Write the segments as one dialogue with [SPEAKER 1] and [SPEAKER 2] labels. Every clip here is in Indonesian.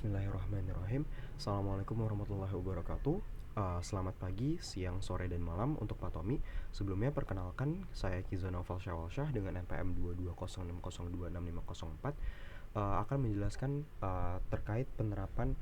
[SPEAKER 1] Bismillahirrahmanirrahim. Assalamualaikum warahmatullahi wabarakatuh. Selamat pagi, siang, sore, dan malam untuk Pak Tommy. Sebelumnya perkenalkan, saya Kiza Naufal Syawalsyah dengan NPM 2206026504 akan menjelaskan terkait penerapan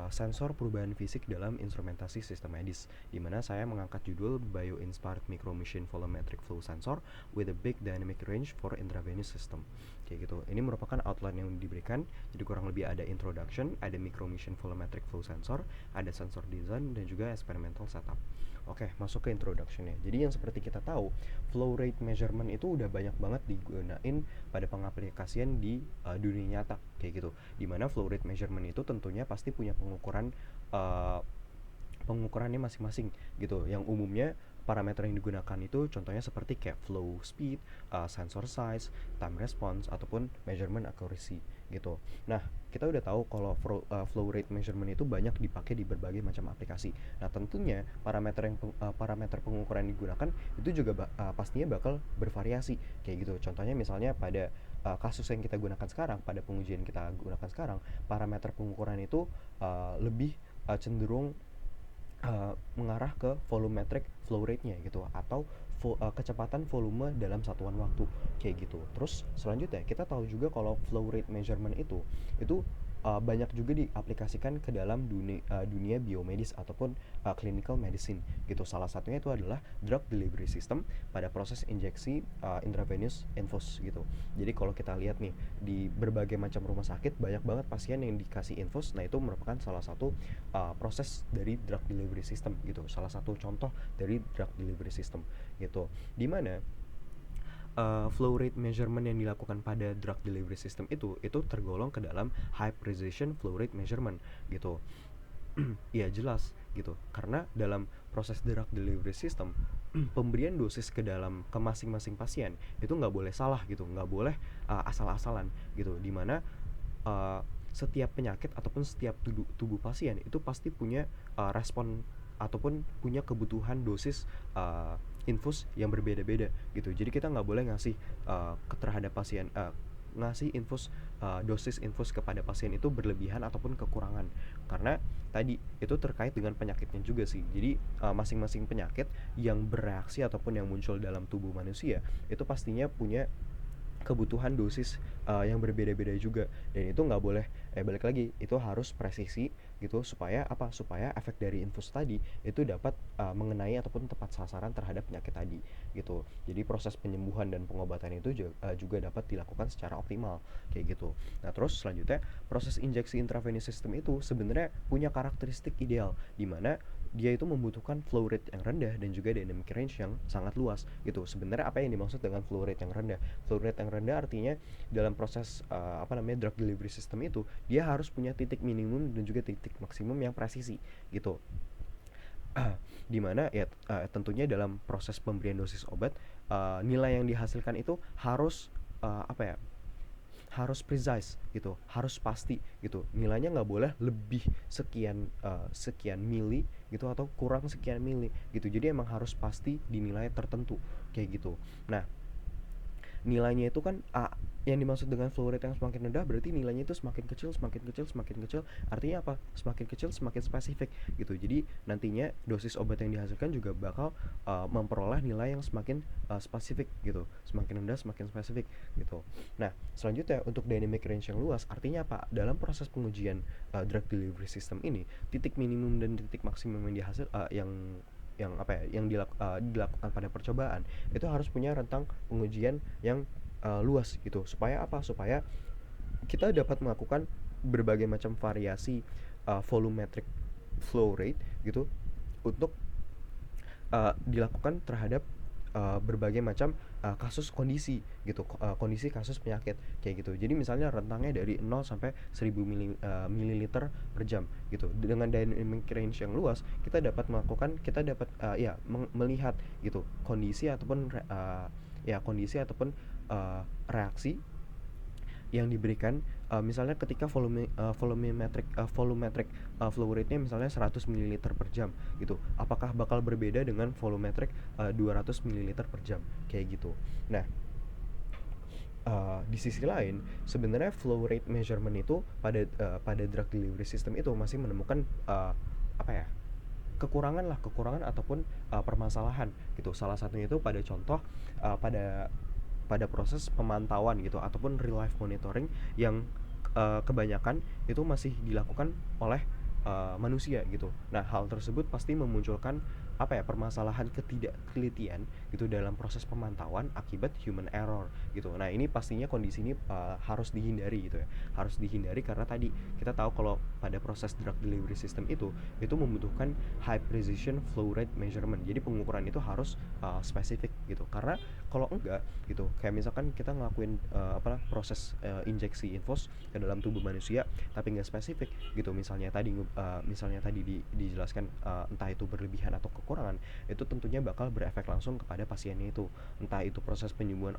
[SPEAKER 1] sensor perubahan fisik dalam instrumentasi sistem medis, di mana saya mengangkat judul Bio-Inspired Micro-Machine Volumetric Flow Sensor with a Big Dynamic Range for Intravenous System. Kayak gitu. Ini merupakan outline yang diberikan. Jadi kurang lebih ada introduction, ada micro-machine volumetric flow sensor, ada sensor design, dan juga experimental setup. Oke, masuk ke introductionnya. Jadi yang seperti kita tahu, flow rate measurement itu udah banyak banget digunain pada pengaplikasian di dunia nyata kayak gitu. Dimana flow rate measurement itu tentunya pasti punya pengukurannya masing-masing gitu. Yang umumnya parameter yang digunakan itu contohnya seperti kayak flow speed, sensor size, time response, ataupun measurement accuracy gitu. Nah, kita udah tahu kalau flow rate measurement itu banyak dipakai di berbagai macam aplikasi. Nah, tentunya parameter pengukuran yang digunakan itu juga pastinya bakal bervariasi kayak gitu. Contohnya misalnya pada kasus yang kita gunakan sekarang, pada pengujian kita gunakan sekarang, parameter pengukuran itu lebih cenderung mengarah ke volumetric flow rate-nya gitu, atau kecepatan volume dalam satuan waktu kayak gitu. Terus selanjutnya kita tahu juga kalau flow rate measurement itu banyak juga diaplikasikan ke dalam dunia biomedis ataupun clinical medicine gitu. Salah satunya itu adalah drug delivery system pada proses injeksi intravenous infus gitu. Jadi kalau kita lihat nih di berbagai macam rumah sakit, banyak banget pasien yang dikasih infus. Nah, itu merupakan salah satu proses dari drug delivery system gitu, salah satu contoh dari drug delivery system gitu, dimana flow rate measurement yang dilakukan pada drug delivery system itu tergolong ke dalam high precision flow rate measurement gitu. Iya jelas gitu, karena dalam proses drug delivery system pemberian dosis ke masing-masing pasien itu nggak boleh salah gitu, nggak boleh asal-asalan gitu, dimana setiap penyakit ataupun setiap tubuh pasien itu pasti punya respon ataupun punya kebutuhan dosis infus yang berbeda-beda gitu. Jadi kita nggak boleh ngasih terhadap pasien ngasih dosis infus kepada pasien itu berlebihan ataupun kekurangan, karena tadi itu terkait dengan penyakitnya juga sih. Jadi masing-masing penyakit yang bereaksi ataupun yang muncul dalam tubuh manusia itu pastinya punya kebutuhan dosis yang berbeda-beda juga, dan itu nggak boleh balik lagi, itu harus presisi gitu, supaya efek dari infus tadi itu dapat mengenai ataupun tepat sasaran terhadap penyakit tadi gitu. Jadi proses penyembuhan dan pengobatan itu juga dapat dilakukan secara optimal kayak gitu. Nah, terus selanjutnya proses injeksi intravenous system itu sebenarnya punya karakteristik ideal, di mana dia itu membutuhkan flow rate yang rendah dan juga dynamic range yang sangat luas gitu. Sebenarnya apa yang dimaksud dengan flow rate yang rendah? Flow rate yang rendah artinya dalam proses drug delivery system itu dia harus punya titik minimum dan juga titik maksimum yang presisi gitu. Dimana ya tentunya dalam proses pemberian dosis obat, nilai yang dihasilkan itu harus harus precise gitu, harus pasti gitu. Nilainya nggak boleh lebih sekian mili gitu, atau kurang sekian mili gitu. Jadi emang harus pasti di nilai tertentu kayak gitu. Nah, nilainya itu kan yang dimaksud dengan flow rate yang semakin rendah berarti nilainya itu semakin kecil, semakin kecil, semakin kecil. Artinya apa? Semakin kecil semakin spesifik gitu. Jadi nantinya dosis obat yang dihasilkan juga bakal memperoleh nilai yang semakin spesifik gitu. Semakin rendah semakin spesifik gitu. Nah, selanjutnya untuk dynamic range yang luas artinya apa? Dalam proses pengujian drug delivery system ini, titik minimum dan titik maksimum yang dilakukan pada percobaan itu harus punya rentang pengujian yang luas gitu. Supaya apa? Supaya kita dapat melakukan berbagai macam variasi volumetric flow rate gitu, untuk dilakukan terhadap berbagai macam kasus kondisi gitu, kondisi kasus penyakit kayak gitu. Jadi misalnya rentangnya dari 0 sampai 1000 mililiter per jam gitu. Dengan dynamic range yang luas, kita dapat melihat gitu kondisi ataupun reaksi yang diberikan, misalnya ketika volumetric flow rate-nya misalnya 100 ml per jam gitu, apakah bakal berbeda dengan volumetric 200 ml per jam kayak gitu. Nah, Di sisi lain, sebenarnya flow rate measurement itu pada drug delivery system itu masih menemukan apa ya, kekurangan ataupun permasalahan gitu. Salah satunya itu pada contoh pada proses pemantauan gitu ataupun real life monitoring yang kebanyakan itu masih dilakukan oleh manusia gitu. Nah, hal tersebut pasti memunculkan apa ya, permasalahan ketidaktelitian gitu dalam proses pemantauan akibat human error gitu. Nah, ini pastinya kondisi ini harus dihindari gitu ya. Harus dihindari karena tadi kita tahu kalau pada proses drug delivery system itu membutuhkan high precision flow rate measurement. Jadi pengukuran itu harus spesifik gitu. Karena kalau enggak gitu, kayak misalkan kita ngelakuin proses injeksi infus ke dalam tubuh manusia tapi nggak spesifik gitu, misalnya tadi dijelaskan entah itu berlebihan atau kekurangan, itu tentunya bakal berefek langsung kepada pasiennya itu, entah itu proses penyembuhan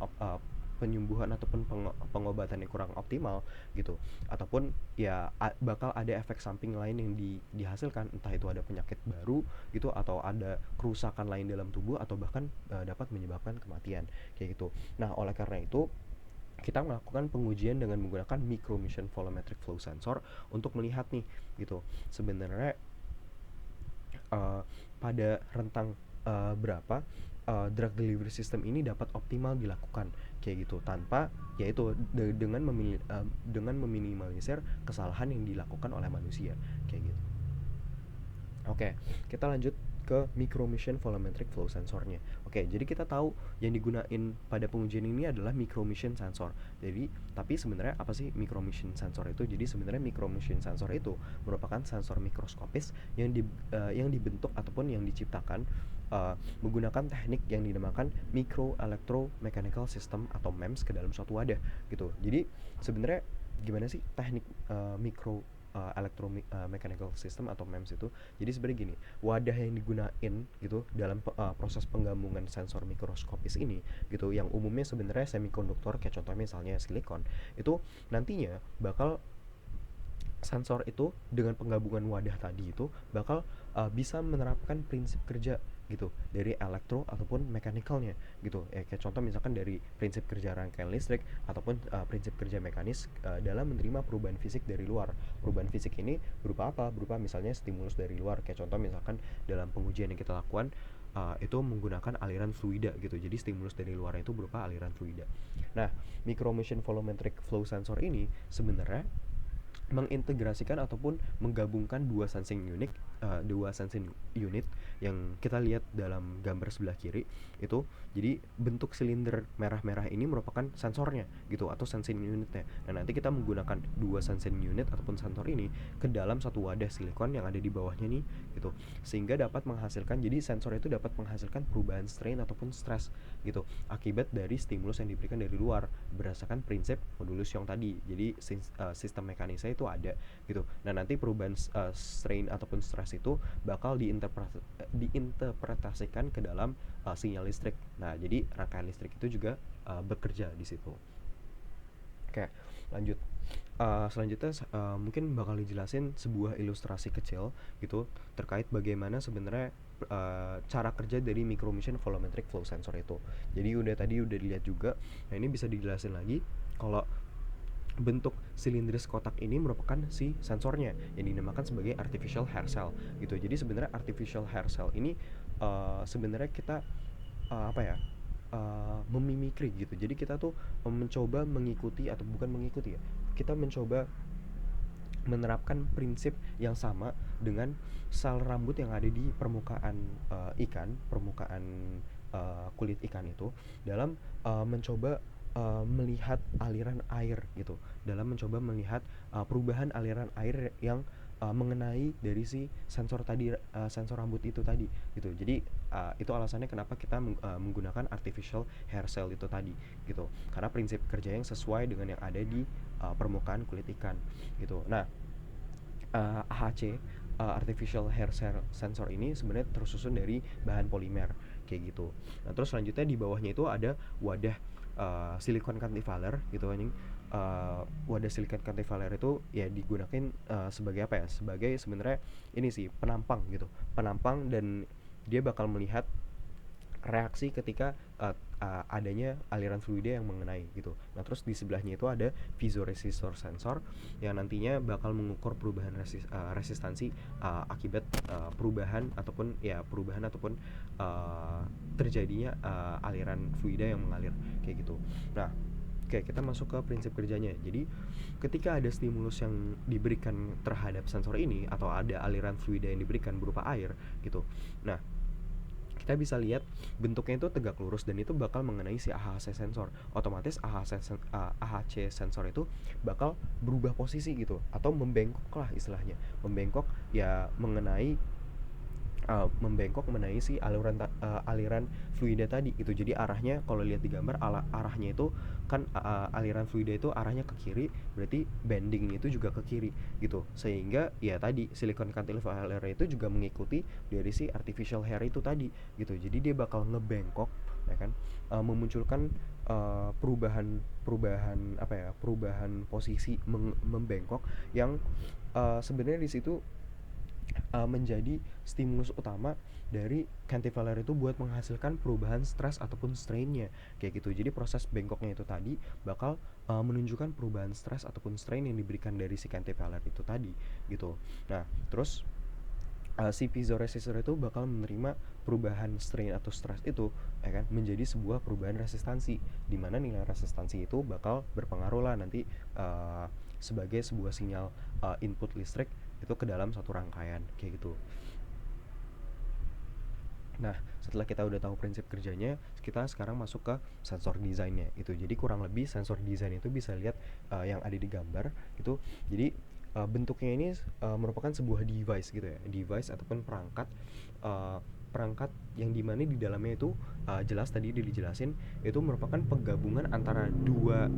[SPEAKER 1] ataupun pengobatan yang kurang optimal gitu, ataupun ya bakal ada efek samping lain yang dihasilkan, entah itu ada penyakit baru gitu atau ada kerusakan lain dalam tubuh atau bahkan dapat menyebabkan kematian kayak gitu. Nah, oleh karena itu kita melakukan pengujian dengan menggunakan microemission volumetric flow sensor untuk melihat nih gitu, sebenarnya uh, pada rentang berapa drug delivery system ini dapat optimal dilakukan kayak gitu, tanpa yaitu dengan meminimalisir kesalahan yang dilakukan oleh manusia kayak gitu. Oke, kita lanjut ke microemission volumetric flow sensornya. Oke, jadi kita tahu yang digunain pada pengujian ini adalah microemission sensor. Jadi, tapi sebenarnya apa sih microemission sensor itu? Jadi sebenarnya microemission sensor itu merupakan sensor mikroskopis yang dibentuk ataupun yang diciptakan menggunakan teknik yang dinamakan micro electromechanical system atau MEMS ke dalam suatu wadah gitu. Jadi sebenarnya gimana sih teknik micro electromechanical system atau MEMS itu? Jadi sebenarnya gini, wadah yang digunain gitu dalam proses penggabungan sensor mikroskopis ini gitu, yang umumnya sebenarnya semikonduktor kayak contohnya misalnya silikon, itu nantinya bakal sensor itu dengan penggabungan wadah tadi itu bakal bisa menerapkan prinsip kerja gitu dari elektro ataupun mechanical-nya gitu. Kayak contoh misalkan dari prinsip kerja rangkaian listrik ataupun prinsip kerja mekanis dalam menerima perubahan fisik dari luar. Perubahan fisik ini berupa apa? Berupa misalnya stimulus dari luar. Kayak contoh misalkan dalam pengujian yang kita lakukan itu menggunakan aliran fluida gitu. Jadi stimulus dari luar itu berupa aliran fluida. Nah, microemission volumetric flow sensor ini sebenarnya mengintegrasikan ataupun menggabungkan dua sensing unit yang kita lihat dalam gambar sebelah kiri itu. Jadi bentuk silinder merah-merah ini merupakan sensornya gitu atau sensing unitnya. Nah, nanti kita menggunakan dua sensing unit ataupun sensor ini ke dalam satu wadah silikon yang ada di bawahnya nih gitu, sehingga dapat menghasilkan, jadi sensor itu dapat menghasilkan perubahan strain ataupun stress gitu akibat dari stimulus yang diberikan dari luar berdasarkan prinsip modulus yang tadi. Jadi sistem mekanisnya itu ada gitu. Nah, nanti perubahan strain ataupun stress itu bakal diinterpretasikan ke dalam sinyal listrik. Nah, jadi rangkaian listrik itu juga bekerja di situ. Oke, lanjut. Selanjutnya mungkin bakal dijelasin sebuah ilustrasi kecil gitu terkait bagaimana sebenarnya cara kerja dari microemission volumetric flow sensor itu. Jadi tadi udah dilihat juga. Nah, ini bisa dijelasin lagi kalau bentuk silindris kotak ini merupakan si sensornya yang dinamakan sebagai artificial hair cell gitu. Jadi sebenarnya artificial hair cell ini sebenarnya kita apa ya, memimikri gitu. Jadi kita tuh mencoba mengikuti atau bukan mengikuti ya, kita mencoba menerapkan prinsip yang sama dengan sel rambut yang ada di permukaan permukaan kulit ikan itu, dalam mencoba melihat aliran air gitu, dalam mencoba melihat perubahan aliran air yang mengenai dari si sensor tadi, sensor rambut itu tadi gitu. Jadi itu alasannya kenapa kita menggunakan artificial hair cell itu tadi gitu, karena prinsip kerja yang sesuai dengan yang ada di permukaan kulit ikan gitu. Nah, AHC artificial hair sensor ini sebenarnya tersusun dari bahan polimer kayak gitu. Nah, terus selanjutnya di bawahnya itu ada wadah silikon cantilever gitu anjing. Wadah silikon cantilever itu ya digunakan sebagai apa ya? Sebagai sebenarnya ini sih penampang gitu. Penampang, dan dia bakal melihat reaksi ketika adanya aliran fluida yang mengenai gitu. Nah, terus di sebelahnya itu ada piezoresistor sensor yang nantinya bakal mengukur perubahan resistansi akibat perubahan ataupun terjadinya aliran fluida yang mengalir kayak gitu. Nah, oke, kita masuk ke prinsip kerjanya. Jadi, ketika ada stimulus yang diberikan terhadap sensor ini atau ada aliran fluida yang diberikan berupa air gitu. Nah, kita bisa lihat bentuknya itu tegak lurus dan itu bakal mengenai si AHC sensor. Otomatis AHC sensor itu bakal berubah posisi gitu atau membengkok lah istilahnya. Membengkok ya mengenai si aliran fluida tadi gitu. Jadi arahnya kalau lihat di gambar arahnya itu kan aliran fluida itu arahnya ke kiri, berarti bending itu juga ke kiri gitu. Sehingga ya tadi silicon cantilever itu juga mengikuti dari si artificial hair itu tadi gitu. Jadi dia bakal ngebengkok ya kan, memunculkan perubahan posisi membengkok yang sebenarnya di situ menjadi stimulus utama dari cantilever itu buat menghasilkan perubahan stres ataupun strainnya kayak gitu. Jadi proses bengkoknya itu tadi bakal menunjukkan perubahan stres ataupun strain yang diberikan dari si cantilever itu tadi gitu. Nah, terus si piezoresistor itu bakal menerima perubahan strain atau stress itu ya kan menjadi sebuah perubahan resistansi, di mana nilai resistansi itu bakal berpengaruh lah nanti sebagai sebuah sinyal input listrik itu ke dalam satu rangkaian kayak gitu. Nah, setelah kita udah tahu prinsip kerjanya, kita sekarang masuk ke sensor desainnya itu. Jadi kurang lebih sensor desain itu bisa lihat yang ada di gambar itu. Jadi bentuknya ini merupakan sebuah device gitu ya, device ataupun uh, perangkat yang dimana di dalamnya itu jelas tadi dijelasin itu merupakan penggabungan antara dua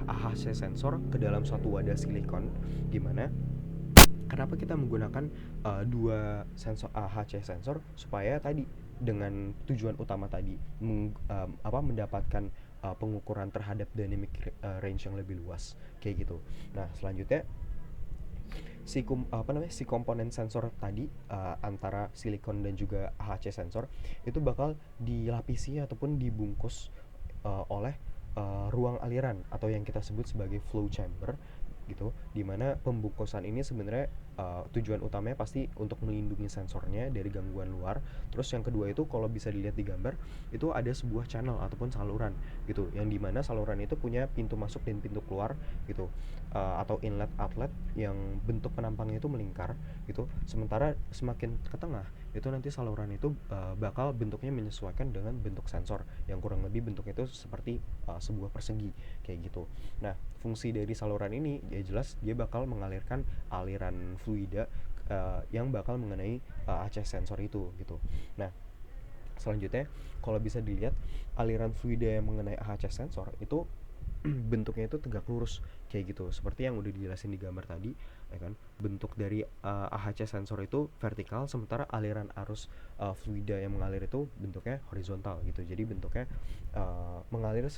[SPEAKER 1] AHC sensor ke dalam suatu wadah silikon, dimana kenapa kita menggunakan dua sensor AHC sensor supaya tadi dengan tujuan utama tadi mendapatkan pengukuran terhadap dynamic range yang lebih luas kayak gitu. Nah, selanjutnya si komponen sensor tadi antara silikon dan juga AHC sensor itu bakal dilapisi ataupun dibungkus oleh ruang aliran atau yang kita sebut sebagai flow chamber gitu, dimana pembungkusan ini sebenarnya tujuan utamanya pasti untuk melindungi sensornya dari gangguan luar. Terus yang kedua itu kalau bisa dilihat di gambar itu ada sebuah channel ataupun saluran gitu, yang dimana saluran itu punya pintu masuk dan pintu keluar gitu, atau inlet outlet yang bentuk penampangnya itu melingkar gitu. Sementara semakin ke tengah itu nanti saluran itu bakal bentuknya menyesuaikan dengan bentuk sensor yang kurang lebih bentuknya itu seperti sebuah persegi kayak gitu. Nah, fungsi dari saluran ini ya jelas dia bakal mengalirkan aliran fluida yang bakal mengenai AHC sensor itu gitu. Nah, selanjutnya kalau bisa dilihat aliran fluida yang mengenai AHC sensor itu bentuknya itu tegak lurus kayak gitu, seperti yang udah dijelasin di gambar tadi ya kan. Bentuk dari AHC sensor itu vertikal, sementara aliran arus fluida yang mengalir itu bentuknya horizontal gitu. Jadi bentuknya mengalir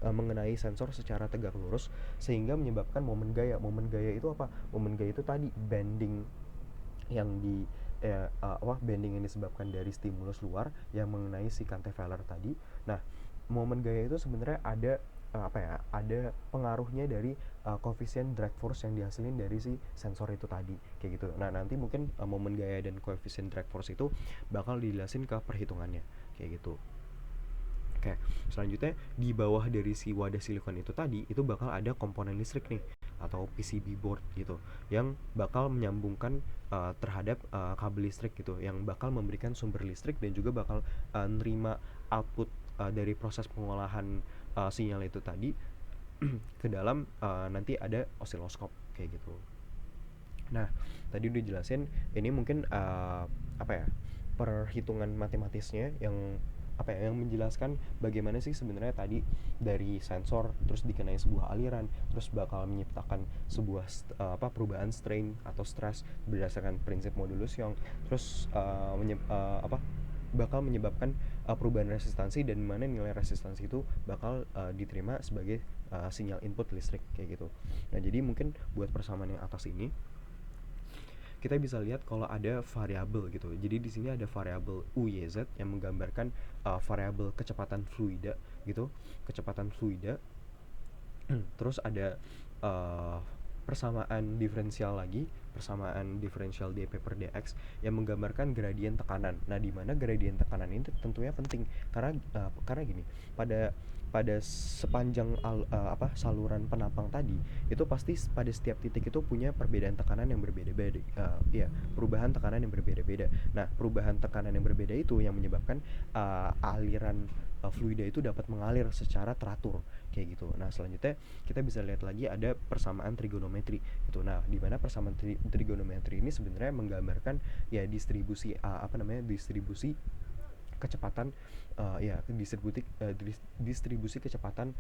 [SPEAKER 1] mengenai sensor secara tegak lurus, sehingga menyebabkan momen gaya. Momen gaya itu apa? Momen gaya itu tadi bending yang bending yang disebabkan dari stimulus luar yang mengenai si cantilever tadi. Nah, momen gaya itu sebenarnya ada pengaruhnya dari koefisien drag force yang dihasilin dari si sensor itu tadi kayak gitu. Nah, nanti mungkin momen gaya dan koefisien drag force itu bakal dijelasin ke perhitungannya kayak gitu. Oke, selanjutnya di bawah dari si wadah silikon itu tadi itu bakal ada komponen listrik nih atau PCB board gitu, yang bakal menyambungkan terhadap kabel listrik gitu, yang bakal memberikan sumber listrik dan juga bakal nerima output dari proses pengolahan sinyal itu tadi ke dalam nanti ada osiloskop kayak gitu. Nah, tadi udah jelasin ini mungkin perhitungan matematisnya yang menjelaskan bagaimana sih sebenarnya tadi dari sensor terus dikenai sebuah aliran terus bakal menciptakan sebuah perubahan strain atau stress berdasarkan prinsip modulus Young, terus bakal menyebabkan perubahan resistansi dan mana nilai resistansi itu bakal diterima sebagai sinyal input listrik kayak gitu. Nah, jadi mungkin buat persamaan yang atas ini kita bisa lihat kalau ada variabel gitu. Jadi di sini ada variabel UYZ yang menggambarkan variabel kecepatan fluida gitu, kecepatan fluida. Terus ada uh, persamaan diferensial lagi, persamaan diferensial dp per dx yang menggambarkan gradien tekanan. Nah, di mana gradien tekanan ini tentunya penting karena gini, pada sepanjang saluran penampang tadi itu pasti pada setiap titik itu punya perbedaan tekanan yang berbeda-beda, perubahan tekanan yang berbeda-beda. Nah, perubahan tekanan yang berbeda itu yang menyebabkan aliran fluida itu dapat mengalir secara teratur kayak gitu. Nah, selanjutnya kita bisa lihat lagi ada persamaan trigonometri gitu. Nah, di mana persamaan trigonometri ini sebenarnya menggambarkan ya distribusi distribusi kecepatan distribusi kecepatan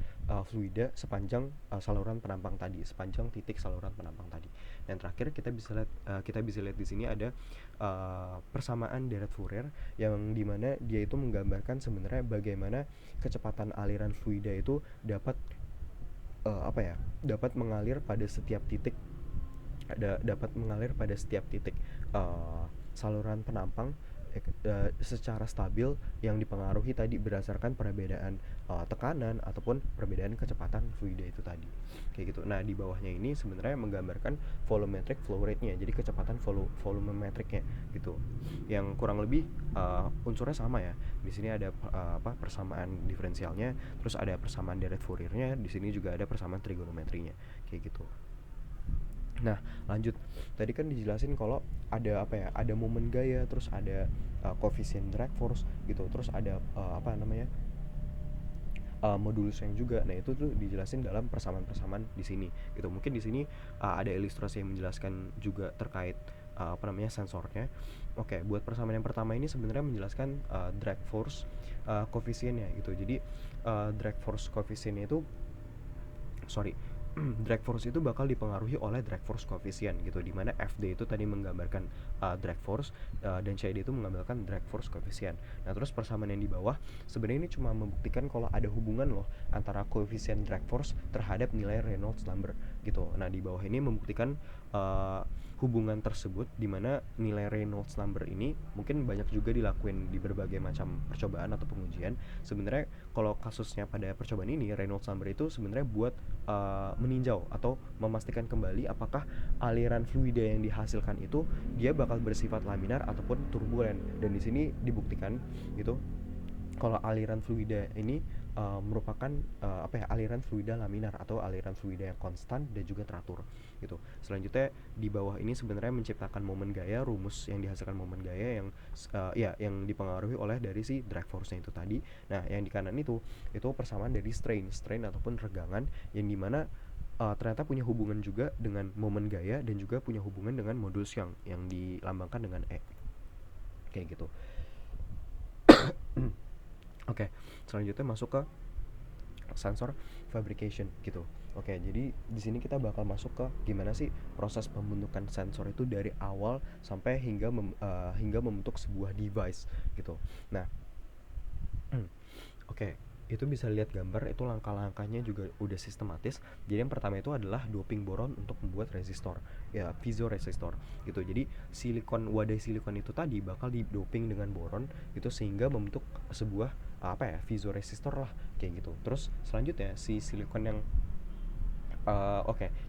[SPEAKER 1] fluida sepanjang saluran penampang tadi, sepanjang titik saluran penampang tadi. Dan terakhir kita bisa lihat di sini ada persamaan deret Fourier yang dimana dia itu menggambarkan sebenarnya bagaimana kecepatan aliran fluida itu dapat mengalir pada setiap titik saluran penampang secara stabil yang dipengaruhi tadi berdasarkan perbedaan tekanan ataupun perbedaan kecepatan fluida itu tadi kayak gitu. Nah, di bawahnya ini sebenarnya menggambarkan volumetric flow rate-nya, jadi kecepatan volumetriknya gitu, yang kurang lebih unsurnya sama ya. Di sini ada persamaan diferensialnya, terus ada persamaan deret Fourier-nya, di sini juga ada persamaan trigonometrinya kayak gitu. Nah, lanjut. Tadi kan dijelasin kalau ada momen gaya, terus ada koefisien drag force gitu, terus ada modulus yang juga. Nah, itu tuh dijelasin dalam persamaan-persamaan di sini gitu. Mungkin di sini ada ilustrasi yang menjelaskan juga terkait sensornya. Oke, buat persamaan yang pertama ini sebenarnya menjelaskan drag force koefisiennya gitu. Jadi drag force koefisiennya itu drag force itu bakal dipengaruhi oleh drag force koefisien gitu, dimana FD itu tadi menggambarkan drag force dan CD itu menggambarkan drag force koefisien. Nah, terus persamaan yang di bawah sebenarnya ini cuma membuktikan kalau ada hubungan loh antara koefisien drag force terhadap nilai Reynolds number gitu. Nah, di bawah ini membuktikan hubungan tersebut, dimana nilai Reynolds number ini mungkin banyak juga dilakuin di berbagai macam percobaan atau pengujian. Sebenarnya kalau kasusnya pada percobaan ini, Reynolds number itu sebenarnya buat meninjau atau memastikan kembali apakah aliran fluida yang dihasilkan itu dia bakal bersifat laminar ataupun turbulen. Dan di sini dibuktikan gitu kalau aliran fluida ini merupakan aliran fluida laminar atau aliran fluida yang konstan dan juga teratur gitu. Selanjutnya di bawah ini sebenarnya menciptakan momen gaya, rumus yang dihasilkan momen gaya yang dipengaruhi oleh dari si drag force-nya itu tadi. Nah, yang di kanan itu persamaan dari strain ataupun regangan, yang dimana ternyata punya hubungan juga dengan momen gaya dan juga punya hubungan dengan modulus yang dilambangkan dengan E kayak gitu. Oke, selanjutnya masuk ke sensor fabrication gitu. Oke, jadi di sini kita bakal masuk ke gimana sih proses pembentukan sensor itu dari awal sampai hingga membentuk sebuah device gitu. Nah, oke, itu bisa lihat gambar, itu langkah-langkahnya juga udah sistematis. Jadi yang pertama itu adalah doping boron untuk membuat resistor, ya piezoresistor gitu. Jadi wadah silikon itu tadi bakal didoping dengan boron gitu sehingga membentuk sebuah piezoresistor lah kayak gitu. Terus selanjutnya si silikon yang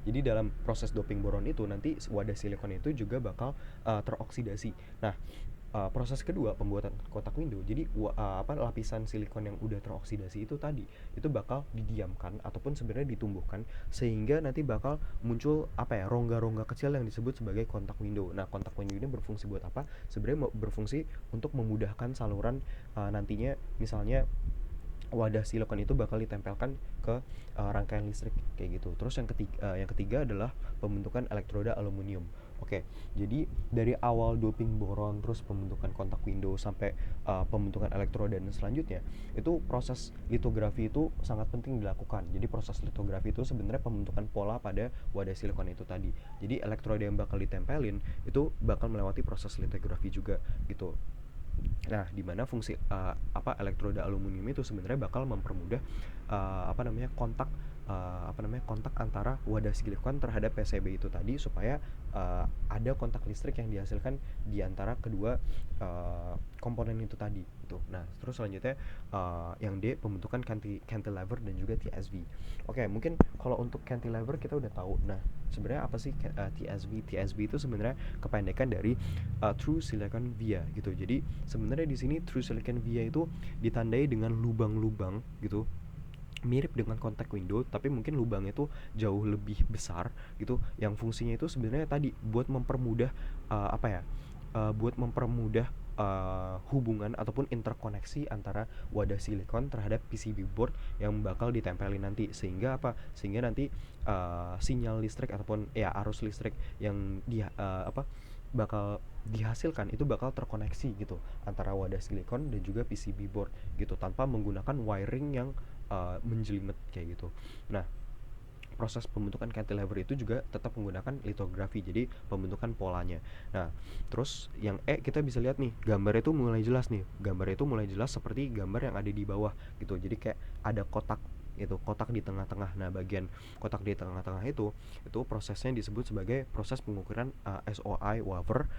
[SPEAKER 1] jadi dalam proses doping boron itu nanti wadah silikon itu juga bakal teroksidasi. Nah, proses kedua pembuatan kotak window, jadi lapisan silikon yang udah teroksidasi itu tadi itu bakal didiamkan ataupun sebenarnya ditumbuhkan sehingga nanti bakal muncul rongga-rongga kecil yang disebut sebagai kontak window. Nah, kontak window ini berfungsi buat apa? Sebenarnya berfungsi untuk memudahkan saluran nantinya, misalnya wadah silikon itu bakal ditempelkan ke rangkaian listrik kayak gitu. Terus yang ketiga adalah pembentukan elektroda aluminium. Oke, jadi dari awal doping boron, terus pembentukan kontak window sampai pembentukan elektroda dan selanjutnya itu proses litografi itu sangat penting dilakukan. Jadi proses litografi itu sebenarnya pembentukan pola pada wadah silikon itu tadi. Jadi elektroda yang bakal ditempelin itu bakal melewati proses litografi juga gitu. Nah, di mana fungsi elektroda aluminium itu sebenarnya bakal mempermudah kontak kontak antara wadah silikon terhadap PCB itu tadi, supaya ada kontak listrik yang dihasilkan di antara kedua komponen itu tadi gitu. Nah, terus selanjutnya yang D, pembentukan cantilever dan juga TSV. Oke, mungkin kalau untuk cantilever kita udah tahu. Nah, sebenarnya apa sih TSV? TSV itu sebenarnya kependekan dari True Silicon Via gitu. Jadi sebenarnya di sini True Silicon Via itu ditandai dengan lubang-lubang gitu, mirip dengan kontak window, tapi mungkin lubangnya itu jauh lebih besar gitu, yang fungsinya itu sebenarnya tadi buat mempermudah buat mempermudah hubungan ataupun interkoneksi antara wadah silikon terhadap PCB board yang bakal ditempelin nanti, sehingga nanti sinyal listrik ataupun ya arus listrik yang bakal dihasilkan itu bakal terkoneksi gitu antara wadah silikon dan juga PCB board gitu, tanpa menggunakan wiring yang menjelimet kayak gitu. Nah, proses pembentukan cantilever itu juga tetap menggunakan litografi, jadi pembentukan polanya. Nah, terus yang kita bisa lihat nih, gambarnya itu mulai jelas nih. Gambarnya itu mulai jelas seperti gambar yang ada di bawah gitu. Jadi kayak ada kotak itu, kotak di tengah-tengah. Nah, bagian kotak di tengah-tengah itu prosesnya disebut sebagai proses pengukuran SOI wafer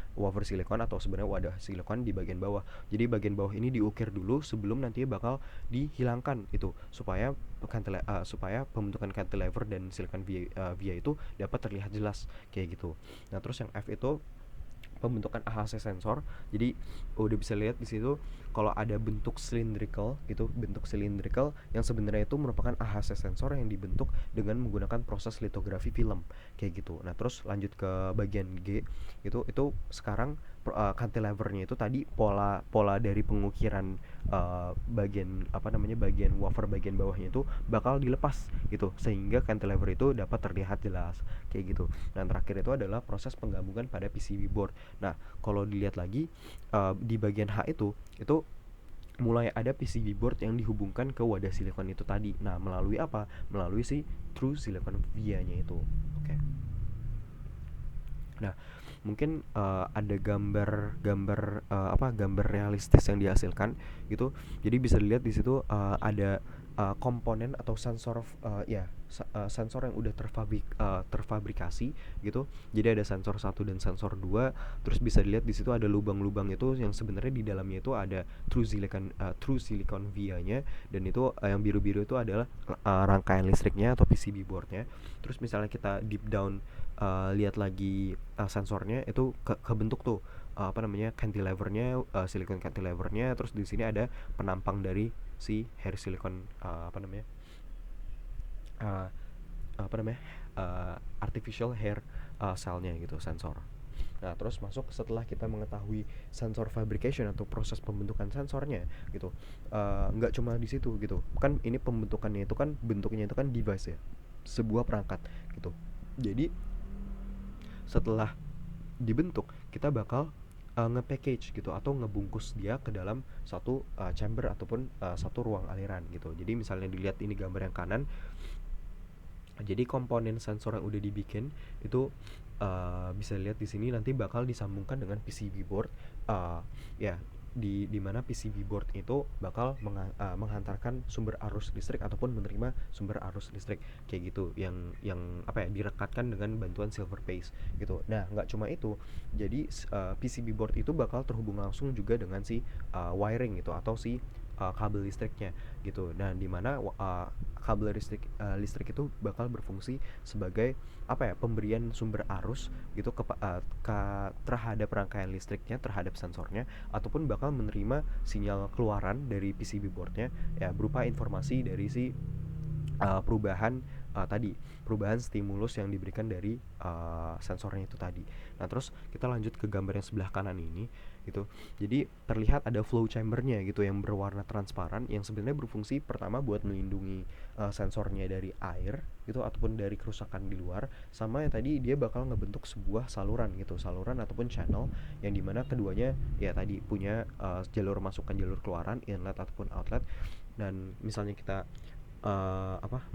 [SPEAKER 1] silikon, atau sebenarnya wadah silikon di bagian bawah. Jadi bagian bawah ini diukir dulu sebelum nantinya bakal dihilangkan itu, supaya pembentukan cantilever dan silicon via itu dapat terlihat jelas kayak gitu. Nah, terus yang F itu pembentukan AHC sensor. Jadi udah bisa lihat di situ kalau ada bentuk cylindrical gitu, bentuk cylindrical yang sebenarnya itu merupakan AHC sensor yang dibentuk dengan menggunakan proses litografi film kayak gitu. Nah, terus lanjut ke bagian G, itu sekarang cantilevernya itu tadi pola dari pengukiran bagian wafer bagian bawahnya itu bakal dilepas gitu, sehingga cantilever itu dapat terlihat jelas kayak gitu. Dan terakhir itu adalah proses penggabungan pada PCB board. Nah, kalau dilihat lagi di bagian H itu mulai ada PCB board yang dihubungkan ke wadah silikon itu tadi. Nah, melalui apa? Melalui si True Silicon Via-nya itu. Oke. Nah, mungkin ada gambar realistis yang dihasilkan gitu. Jadi bisa dilihat di situ ada komponen atau sensor sensor yang udah terfabrikasi gitu. Jadi ada sensor 1 dan sensor 2. Terus bisa dilihat di situ ada lubang-lubang itu yang sebenarnya di dalamnya itu ada True Silicon Via-nya, dan itu yang biru-biru itu adalah rangkaian listriknya atau PCB board-nya. Terus misalnya kita deep down lihat lagi sensornya itu kebentuk tuh cantilevernya, silicon cantilevernya. Terus di sini ada penampang dari si hair silicon artificial hair cell-nya gitu, sensor. Nah, terus masuk setelah kita mengetahui sensor fabrication atau proses pembentukan sensornya gitu. Nggak cuma di situ gitu. Kan ini pembentukannya itu kan bentuknya itu kan device ya, sebuah perangkat gitu. Jadi setelah dibentuk kita bakal nge-package gitu atau ngebungkus dia ke dalam satu chamber ataupun satu ruang aliran gitu. Jadi misalnya dilihat ini gambar yang kanan, jadi komponen sensor yang udah dibikin itu bisa lihat di sini nanti bakal disambungkan dengan PCB board, ya di mana PCB board itu bakal menghantarkan sumber arus listrik ataupun menerima sumber arus listrik kayak gitu, yang direkatkan dengan bantuan silver paste gitu. Nah, nggak cuma itu, jadi PCB board itu bakal terhubung langsung juga dengan si wiring gitu atau si kabel listriknya gitu. Nah, di mana kabel listrik itu bakal berfungsi sebagai pemberian sumber arus gitu terhadap rangkaian listriknya, terhadap sensornya, ataupun bakal menerima sinyal keluaran dari PCB boardnya ya, berupa informasi dari si perubahan stimulus yang diberikan dari sensornya itu tadi. Nah, terus kita lanjut ke gambar yang sebelah kanan ini gitu. Jadi terlihat ada flow chambernya gitu yang berwarna transparan, yang sebenarnya berfungsi pertama buat melindungi sensornya dari air gitu ataupun dari kerusakan di luar, sama yang tadi dia bakal ngebentuk sebuah saluran gitu, saluran ataupun channel yang dimana keduanya ya tadi punya jalur masuk dan jalur keluaran, inlet ataupun outlet. Dan misalnya kita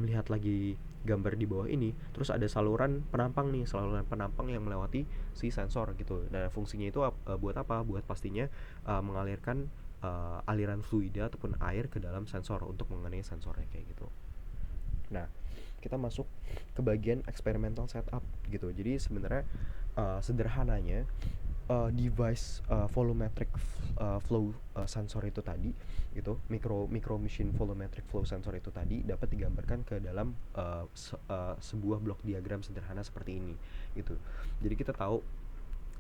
[SPEAKER 1] melihat lagi gambar di bawah ini, terus ada saluran penampang yang melewati si sensor gitu. Nah, fungsinya itu buat apa? Buat pastinya mengalirkan aliran fluida ataupun air ke dalam sensor untuk mengenai sensornya kayak gitu. Nah, kita masuk ke bagian experimental setup gitu. Jadi sebenarnya sederhananya device volumetric flow sensor itu tadi, itu micro machine volumetric flow sensor itu tadi dapat digambarkan ke dalam sebuah blok diagram sederhana seperti ini gitu. Jadi kita tahu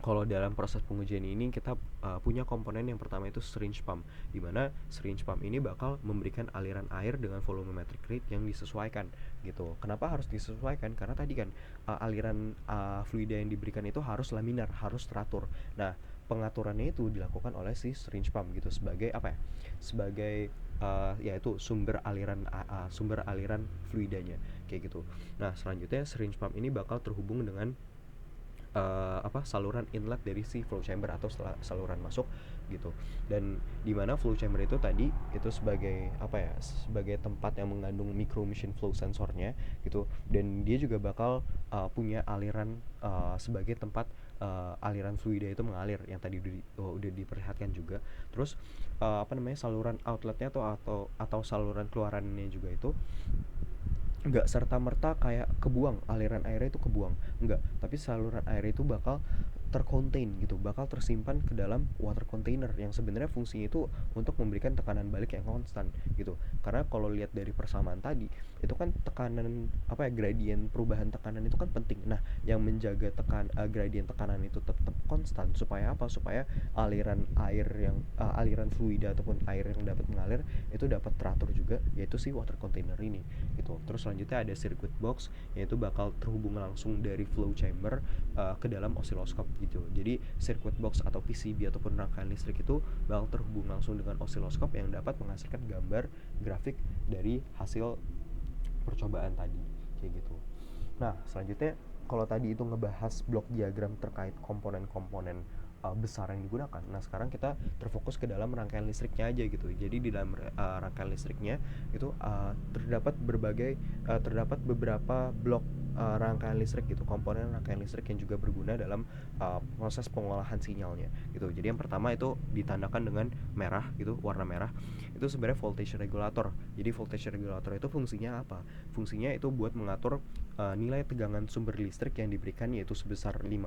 [SPEAKER 1] kalau dalam proses pengujian ini kita punya komponen yang pertama itu syringe pump, di mana syringe pump ini bakal memberikan aliran air dengan volumetric rate yang disesuaikan gitu. Kenapa harus disesuaikan? Karena tadi kan aliran fluida yang diberikan itu harus laminar, harus teratur. Nah, pengaturannya itu dilakukan oleh si syringe pump gitu, sebagai apa ya? Sebagai yaitu sumber aliran fluidanya kayak gitu. Nah, selanjutnya syringe pump ini bakal terhubung dengan saluran inlet dari si flow chamber atau saluran masuk gitu. Dan dimana flow chamber itu tadi itu sebagai sebagai tempat yang mengandung micro machine flow sensornya gitu, dan dia juga bakal punya aliran sebagai tempat aliran fluida itu mengalir yang tadi udah diperlihatkan juga. Terus saluran outletnya atau saluran keluarannya juga itu nggak serta merta kayak kebuang, aliran airnya itu kebuang, nggak, tapi saluran air itu bakal tercontain gitu, bakal tersimpan ke dalam water container yang sebenarnya fungsinya itu untuk memberikan tekanan balik yang konstan gitu. Karena kalau lihat dari persamaan tadi itu kan tekanan gradien perubahan tekanan itu kan penting. Nah, yang menjaga gradien tekanan itu tetap konstan supaya supaya aliran air yang aliran fluida ataupun air yang dapat mengalir itu dapat teratur juga, yaitu si water container ini gitu. Terus selanjutnya ada circuit box, yaitu bakal terhubung langsung dari flow chamber ke dalam osiloskop gitu. Jadi circuit box atau PCB ataupun rangkaian listrik itu bakal terhubung langsung dengan osiloskop yang dapat menghasilkan gambar grafik dari hasil percobaan tadi kayak gitu. Nah, selanjutnya kalau tadi itu ngebahas blok diagram terkait komponen-komponen besar yang digunakan. Nah, sekarang kita terfokus ke dalam rangkaian listriknya aja gitu. Jadi di dalam rangkaian listriknya itu terdapat beberapa blok rangkaian listrik gitu, komponen rangkaian listrik yang juga berguna dalam proses pengolahan sinyalnya gitu. Jadi yang pertama itu ditandakan dengan merah gitu, warna merah. Itu sebenarnya voltage regulator. Jadi voltage regulator itu fungsinya apa? Fungsinya itu buat mengatur nilai tegangan sumber listrik yang diberikan, yaitu sebesar 9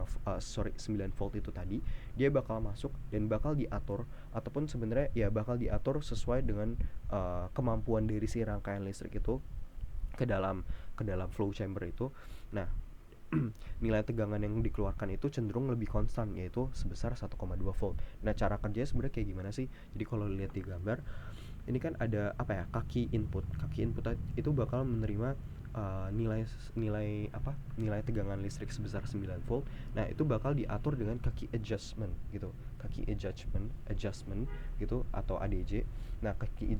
[SPEAKER 1] volt itu tadi. Dia bakal masuk dan bakal diatur, ataupun sebenarnya ya bakal diatur sesuai dengan kemampuan dari si rangkaian listrik itu ke dalam flow chamber itu. Nah, nilai tegangan yang dikeluarkan itu cenderung lebih konstan, yaitu sebesar 1,2 volt. Nah, cara kerjanya sebenarnya kayak gimana sih? Jadi kalau lihat di gambar ini kan ada kaki input itu bakal menerima nilai tegangan listrik sebesar 9 volt. Nah, itu bakal diatur dengan kaki adjustment gitu, kaki adjustment gitu atau ADJ. Nah, kaki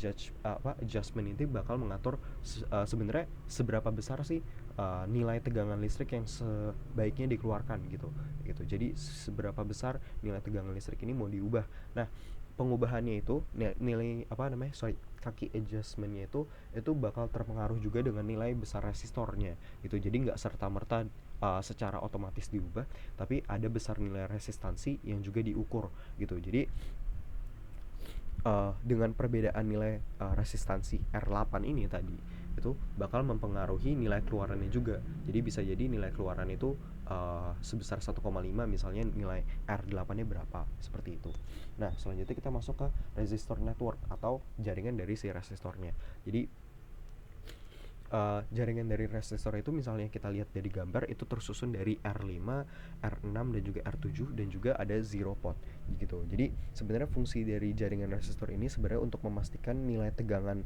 [SPEAKER 1] adjustment itu bakal mengatur sebenarnya seberapa besar sih nilai tegangan listrik yang sebaiknya dikeluarkan gitu. Jadi seberapa besar nilai tegangan listrik ini mau diubah. Nah, pengubahannya itu kaki adjustmentnya itu bakal terpengaruh juga dengan nilai besar resistornya gitu. Jadi nggak serta merta secara otomatis diubah, tapi ada besar nilai resistansi yang juga diukur gitu. Jadi dengan perbedaan nilai resistansi R8 ini tadi itu bakal mempengaruhi nilai keluarannya juga. Jadi bisa jadi nilai keluaran itu sebesar 1,5, misalnya nilai R8-nya berapa, seperti itu. Nah, selanjutnya kita masuk ke resistor network atau jaringan dari si resistornya. Jadi jaringan dari resistor itu misalnya kita lihat dari gambar itu tersusun dari R5, R6 dan juga R7 dan juga ada zero pot gitu. Jadi sebenarnya fungsi dari jaringan resistor ini sebenarnya untuk memastikan nilai tegangan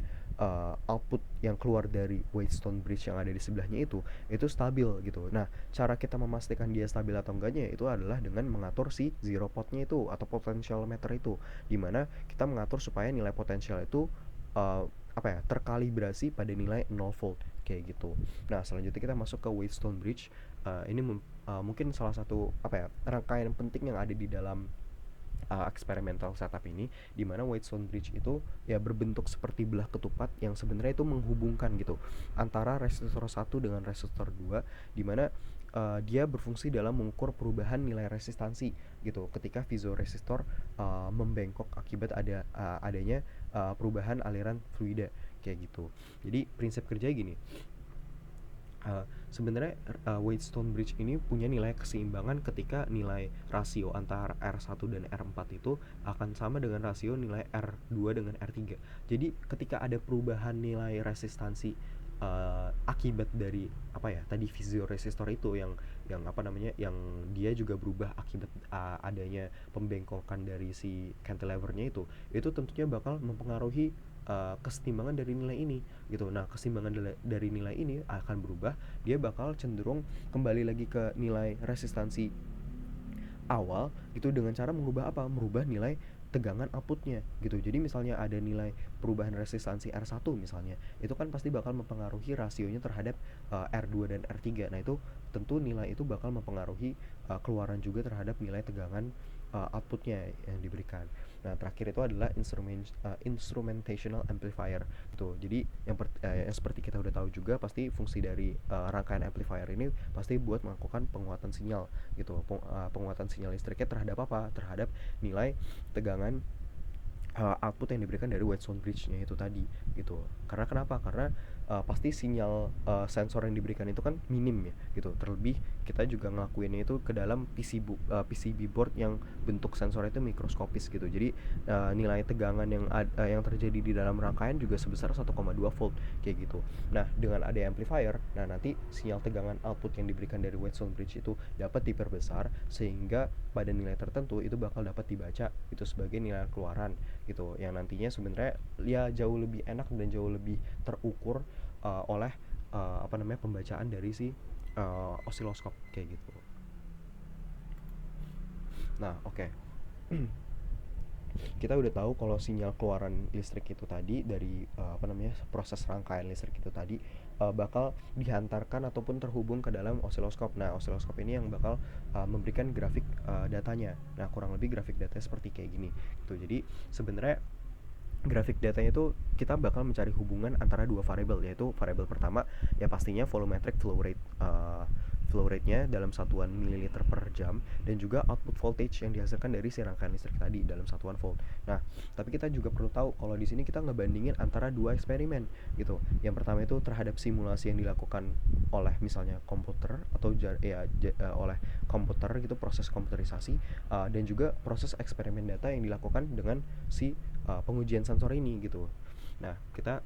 [SPEAKER 1] output yang keluar dari Wheatstone bridge yang ada di sebelahnya itu stabil gitu. Nah, cara kita memastikan dia stabil atau enggaknya itu adalah dengan mengatur si zero potnya itu atau potential meter itu, dimana kita mengatur supaya nilai potensial itu terkalibrasi pada nilai 0 volt kayak gitu. Nah, selanjutnya kita masuk ke Wheatstone bridge. Ini mungkin salah satu rangkaian penting yang ada di dalam experimental setup ini, di mana Wheatstone bridge itu ya berbentuk seperti belah ketupat yang sebenarnya itu menghubungkan gitu antara resistor 1 dengan resistor 2, di mana dia berfungsi dalam mengukur perubahan nilai resistansi gitu ketika piezoresistor membengkok akibat adanya perubahan aliran fluida kayak gitu. Jadi prinsip kerjanya gini. Sebenarnya Wheatstone Bridge ini punya nilai keseimbangan ketika nilai rasio antara R1 dan R4 itu akan sama dengan rasio nilai R2 dengan R3. Jadi ketika ada perubahan nilai resistansi akibat dari apa ya tadi piezoresistor itu yang apa namanya yang dia juga berubah akibat adanya pembengkokan dari si cantilevernya itu tentunya bakal mempengaruhi kesetimbangan dari nilai ini gitu. Nah, keseimbangan dari nilai ini akan berubah, dia bakal cenderung kembali lagi ke nilai resistansi awal gitu dengan cara mengubah apa? Merubah nilai tegangan outputnya gitu. Jadi misalnya ada nilai perubahan resistansi R1 misalnya, itu kan pasti bakal mempengaruhi rasionya terhadap R2 dan R3. Nah, itu tentu nilai itu bakal mempengaruhi keluaran juga terhadap nilai tegangan outputnya yang diberikan. Nah, terakhir itu adalah instrumentational amplifier gitu. Jadi yang seperti kita udah tahu juga pasti fungsi dari rangkaian amplifier ini pasti buat melakukan penguatan sinyal gitu. Penguatan sinyal listriknya terhadap apa? Terhadap nilai tegangan output yang diberikan dari Wheatstone Bridge-nya itu tadi gitu. Karena kenapa? Karena pasti sinyal sensor yang diberikan itu kan minim ya gitu. Terlebih kita juga ngelakuinnya itu ke dalam PCB board yang bentuk sensornya itu mikroskopis gitu. Jadi nilai tegangan yang terjadi di dalam rangkaian juga sebesar 1,2 volt kayak gitu. Nah, dengan ada amplifier, nah nanti sinyal tegangan output yang diberikan dari Wheatstone Bridge itu dapat diperbesar sehingga pada nilai tertentu itu bakal dapat dibaca itu sebagai nilai keluaran gitu, yang nantinya sebenarnya ya jauh lebih enak dan jauh lebih terukur oleh apa namanya pembacaan dari si osiloskop kayak gitu. Nah, oke. Kita udah tahu kalau sinyal keluaran listrik itu tadi dari apa namanya proses rangkaian listrik itu tadi bakal dihantarkan ataupun terhubung ke dalam osiloskop. Nah, osiloskop ini yang bakal memberikan grafik datanya. Nah, kurang lebih grafik datanya seperti kayak gini. Gitu. Jadi sebenarnya grafik datanya itu kita bakal mencari hubungan antara dua variabel, yaitu variabel pertama ya pastinya volumetric flow rate-nya dalam satuan mililiter per jam, dan juga output voltage yang dihasilkan dari si rangkaian listrik tadi dalam satuan volt. Nah, tapi kita juga perlu tahu kalau di sini kita ngebandingin antara dua eksperimen gitu. Yang pertama itu terhadap simulasi yang dilakukan oleh misalnya komputer atau oleh komputer gitu, proses komputerisasi, dan juga proses eksperimen data yang dilakukan dengan si pengujian sensor ini gitu. Nah, kita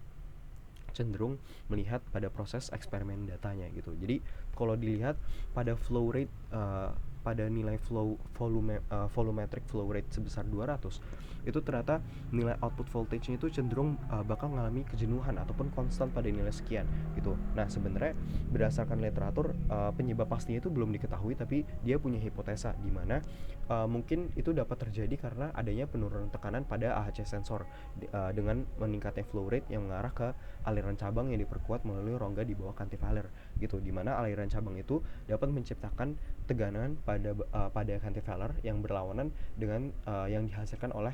[SPEAKER 1] cenderung melihat pada proses eksperimen datanya gitu. Jadi kalau dilihat pada flow rate pada nilai volumetric flow rate sebesar 200, itu ternyata nilai output voltage-nya itu cenderung bakal mengalami kejenuhan ataupun konstan pada nilai sekian gitu. Nah, sebenarnya berdasarkan literatur penyebab pastinya itu belum diketahui, tapi dia punya hipotesa di mana mungkin itu dapat terjadi karena adanya penurunan tekanan pada AHC sensor dengan meningkatnya flow rate yang mengarah ke aliran cabang yang diperkuat melalui rongga di bawah cantilever gitu, dimana aliran cabang itu dapat menciptakan tegangan pada cantilever yang berlawanan dengan yang dihasilkan oleh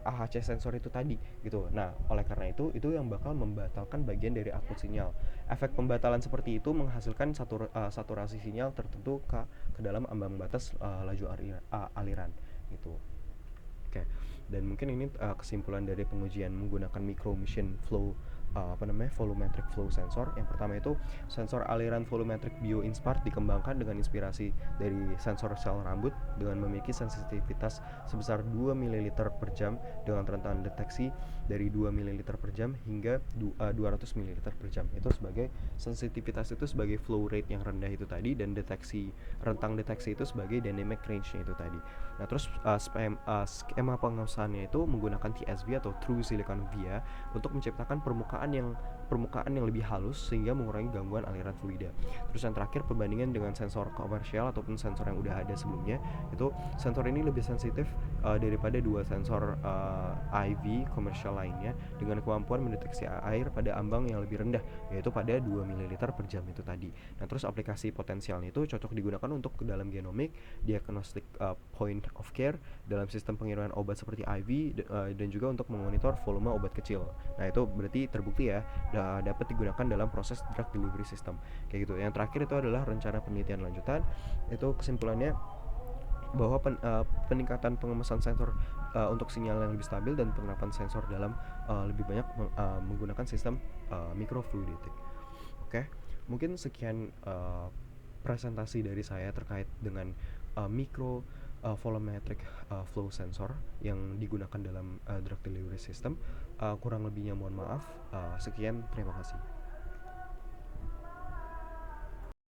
[SPEAKER 1] AHC sensor itu tadi gitu. Nah, oleh karena itu yang bakal membatalkan bagian dari output sinyal. Efek pembatalan seperti itu menghasilkan saturasi sinyal tertentu ke dalam ambang batas laju aliran gitu. Oke. Dan mungkin ini kesimpulan dari pengujian menggunakan micro machine flow volumetric flow sensor. Yang pertama itu sensor aliran volumetric bioinspart dikembangkan dengan inspirasi dari sensor sel rambut dengan memiliki sensitivitas sebesar 2 ml per jam dengan rentan deteksi dari 2 ml per jam hingga 200 ml per jam. Itu sebagai sensitivitas itu sebagai flow rate yang rendah itu tadi, dan rentang deteksi itu sebagai dynamic range-nya itu tadi. Nah, terus skema pengusahaannya itu menggunakan TSV atau True Silicon Via untuk menciptakan permukaan yang lebih halus sehingga mengurangi gangguan aliran fluida. Terus yang terakhir, perbandingan dengan sensor komersial ataupun sensor yang udah ada sebelumnya, itu sensor ini lebih sensitif daripada dua sensor IV komersial lainnya dengan kemampuan mendeteksi air pada ambang yang lebih rendah, yaitu pada 2 ml per jam itu tadi. Nah, terus aplikasi potensialnya itu cocok digunakan untuk ke dalam genomik, diagnostik point of care dalam sistem pengiriman obat seperti IV, dan juga untuk memonitor volume obat kecil. Nah, itu berarti terbukti ya dapat digunakan dalam proses drug delivery system kayak gitu. Yang terakhir itu adalah rencana penelitian lanjutan. Itu kesimpulannya bahwa peningkatan pengemesan sensor untuk sinyal yang lebih stabil dan penerapan sensor dalam lebih banyak menggunakan sistem microfluidic. Oke. Mungkin sekian presentasi dari saya terkait dengan micro volumetric flow sensor yang digunakan dalam drug delivery system. Kurang lebihnya mohon maaf. Sekian, terima kasih.